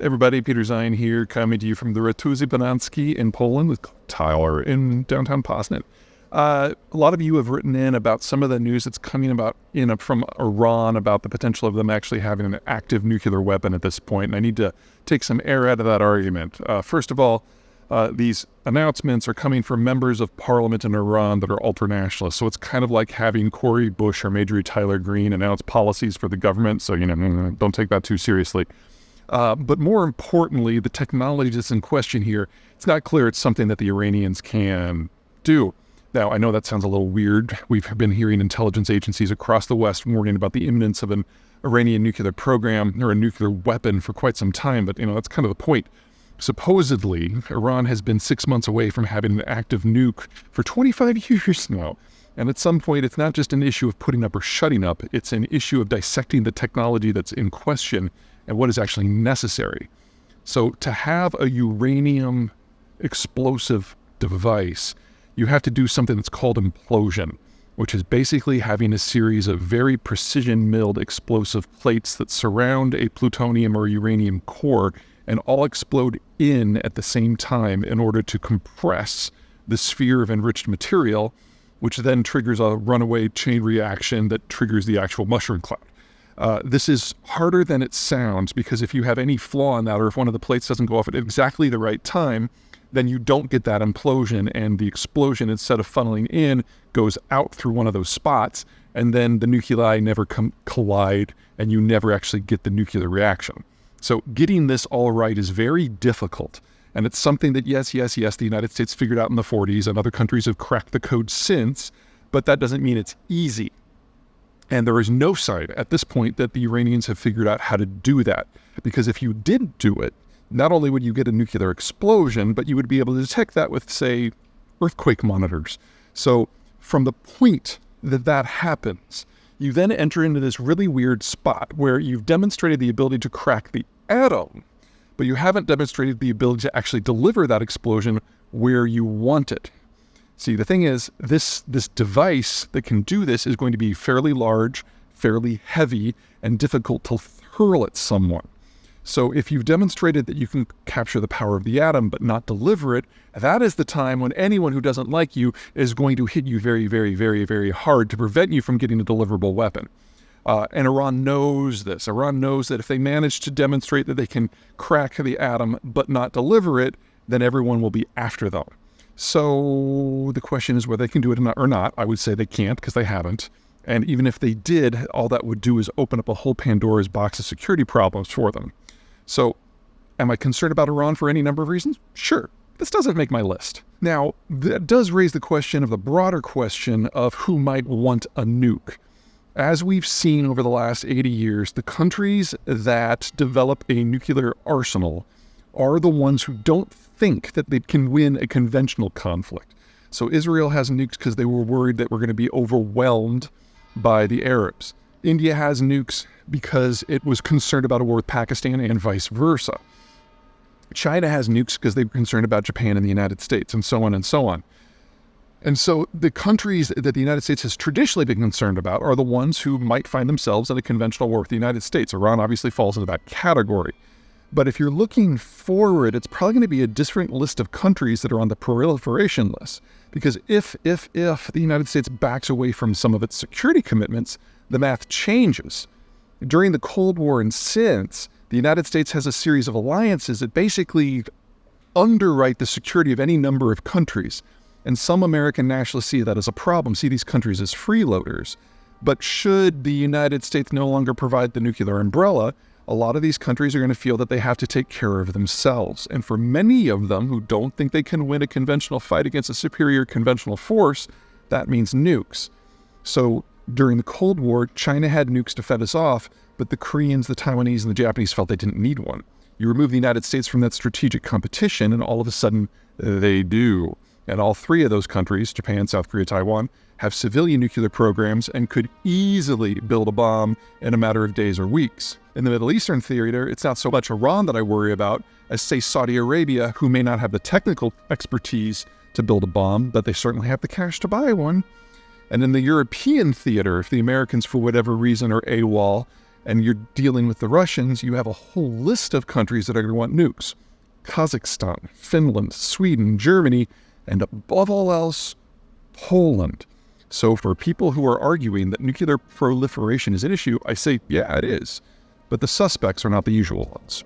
Everybody, Peter Zeihan here, coming to you from the Ratuzy Bananski in Poland with Tyler in downtown Poznan. A lot of you have written in about some of the news that's coming about from Iran about the potential of them actually having an active nuclear weapon at this point, and I need to take some air out of that argument. First of all, these announcements are coming from members of parliament in Iran that are ultranationalists, so it's kind of like having Cory Bush or Marjorie Taylor Greene announce policies for the government, so don't take that too seriously. But more importantly, the technology that's in question here, it's not clear it's something that the Iranians can do. Now, I know that sounds a little weird. We've been hearing intelligence agencies across the West warning about the imminence of an Iranian nuclear program or a nuclear weapon for quite some time, but that's kind of the point. Supposedly, Iran has been 6 months away from having an active nuke for 25 years now. And at some point, it's not just an issue of putting up or shutting up, it's an issue of dissecting the technology that's in question and what is actually necessary. So to have a uranium explosive device, you have to do something that's called implosion, which is basically having a series of very precision-milled explosive plates that surround a plutonium or uranium core and all explode in at the same time in order to compress the sphere of enriched material, which then triggers a runaway chain reaction that triggers the actual mushroom cloud. This is harder than it sounds, because if you have any flaw in that, or if one of the plates doesn't go off at exactly the right time, then you don't get that implosion, and the explosion, instead of funneling in, goes out through one of those spots, and then the nuclei never collide, and you never actually get the nuclear reaction. So getting this all right is very difficult, and it's something that, yes, the United States figured out in the 40s, and other countries have cracked the code since, but that doesn't mean it's easy. And there is no sign at this point that the Iranians have figured out how to do that. Because if you did do it, not only would you get a nuclear explosion, but you would be able to detect that with, say, earthquake monitors. So from the point that that happens, you then enter into this really weird spot where you've demonstrated the ability to crack the atom, but you haven't demonstrated the ability to actually deliver that explosion where you want it. See, the thing is, this device that can do this is going to be fairly large, fairly heavy, and difficult to hurl at someone. So if you've demonstrated that you can capture the power of the atom but not deliver it, that is the time when anyone who doesn't like you is going to hit you very, very, very, very hard to prevent you from getting a deliverable weapon. And Iran knows this. Iran knows that if they manage to demonstrate that they can crack the atom but not deliver it, then everyone will be after them. So the question is whether they can do it or not. I would say they can't, because they haven't. And even if they did, all that would do is open up a whole Pandora's box of security problems for them. So am I concerned about Iran for any number of reasons? Sure. This doesn't make my list. Now, that does raise the question of the broader question of who might want a nuke. As we've seen over the last 80 years, the countries that develop a nuclear arsenal are the ones who don't think that they can win a conventional conflict. So Israel has nukes because they were worried that we're going to be overwhelmed by the Arabs. India has nukes because it was concerned about a war with Pakistan, and vice versa. China has nukes because they were concerned about Japan and the United States, and so on and so on. And so the countries that the United States has traditionally been concerned about are the ones who might find themselves in a conventional war with the United States. Iran obviously falls into that category. But if you're looking forward, it's probably going to be a different list of countries that are on the proliferation list. Because if the United States backs away from some of its security commitments, the math changes. During the Cold War and since, the United States has a series of alliances that basically underwrite the security of any number of countries. And some American nationalists see that as a problem, see these countries as freeloaders. But should the United States no longer provide the nuclear umbrella, a lot of these countries are going to feel that they have to take care of themselves. And for many of them who don't think they can win a conventional fight against a superior conventional force, that means nukes. So during the Cold War, China had nukes to fend us off, but the Koreans, the Taiwanese, and the Japanese felt they didn't need one. You remove the United States from that strategic competition, and all of a sudden, they do. And all three of those countries, Japan, South Korea, Taiwan, have civilian nuclear programs and could easily build a bomb in a matter of days or weeks. In the Middle Eastern theater, it's not so much Iran that I worry about as, say, Saudi Arabia, who may not have the technical expertise to build a bomb, but they certainly have the cash to buy one. And in the European theater, if the Americans, for whatever reason, are AWOL, and you're dealing with the Russians, you have a whole list of countries that are going to want nukes. Kazakhstan, Finland, Sweden, Germany, and above all else, Poland. So for people who are arguing that nuclear proliferation is an issue, I say, yeah, it is. But the suspects are not the usual ones.